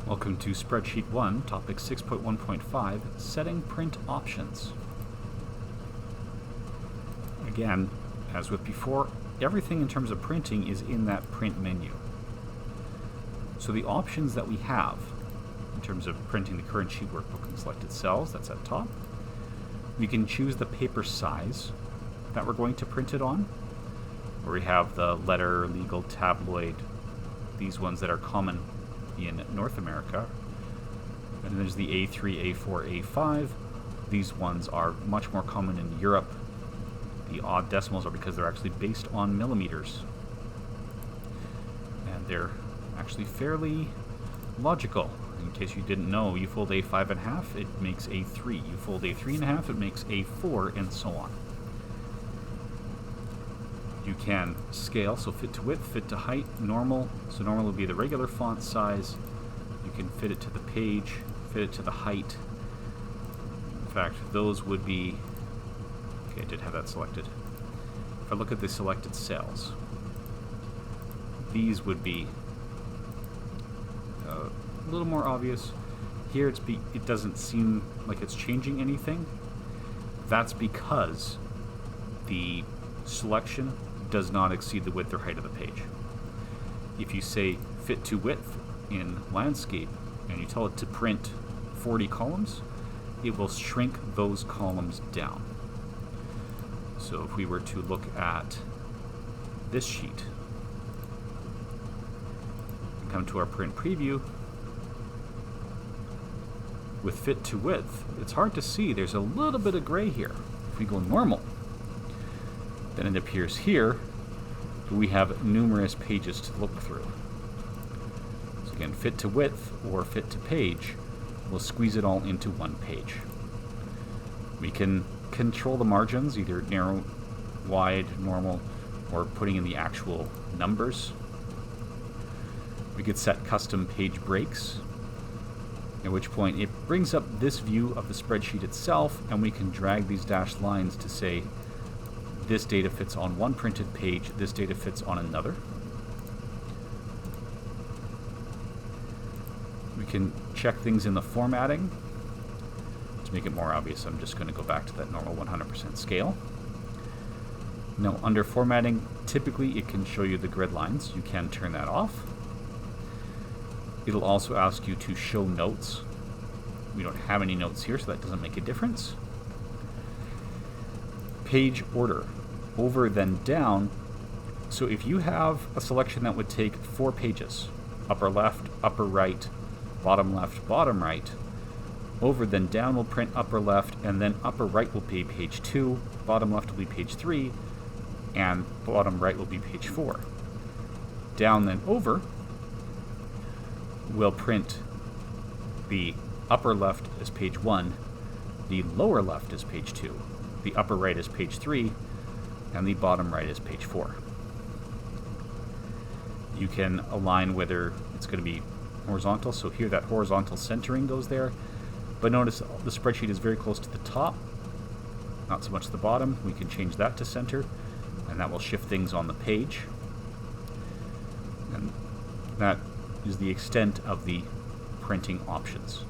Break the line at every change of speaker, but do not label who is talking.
Welcome to Spreadsheet 1, Topic 6.1.5, Setting Print Options. Again, as with before, everything in terms of printing is in that print menu. So the options that we have in terms of printing the current sheet workbook and selected cells, that's at top. We can choose the paper size that we're going to print it on, where we have the letter, legal, tabloid, these ones that are common in North America. And then there's the A3, A4, A5. These ones are much more common in Europe. The odd decimals are because they're actually based on millimeters. And they're actually fairly logical. In case you didn't know, you fold A5 in half, it makes A3. You fold A3 in half, it makes A4, and so on. You can scale, so fit to width, fit to height, normal. So normal would be the regular font size. You can fit it to the page, fit it to the height. In fact, those would be... Okay, I did have that selected. If I look at the selected cells, these would be a little more obvious. Here it doesn't seem like it's changing anything. That's because the selection does not exceed the width or height of the page. If you say fit to width in landscape and you tell it to print 40 columns, it will shrink those columns down. So if we were to look at this sheet, and come to our print preview, with fit to width, it's hard to see. There's a little bit of gray here. If we go normal, then it appears here, we have numerous pages to look through. So again, fit to width or fit to page, we'll squeeze it all into one page. We can control the margins, either narrow, wide, normal, or putting in the actual numbers. We could set custom page breaks, at which point it brings up this view of the spreadsheet itself, and we can drag these dashed lines to say, this data fits on one printed page, this data fits on another. We can check things in the formatting. To make it more obvious, I'm just going to go back to that normal 100% scale. Now, under formatting, typically it can show you the grid lines. You can turn that off. It'll also ask you to show notes. We don't have any notes here, so that doesn't make a difference. Page order, over then down. So if you have a selection that would take 4 pages, upper left, upper right, bottom left, bottom right, over then down will print upper left, and then upper right will be page 2, bottom left will be page 3, and bottom right will be page 4. Down then over will print the upper left as page 1, the lower left is page 2, the upper right is page 3, and the bottom right is page 4. You can align whether it's going to be horizontal, so here that horizontal centering goes there, but notice the spreadsheet is very close to the top, not so much the bottom. We can change that to center, and that will shift things on the page. And that is the extent of the printing options.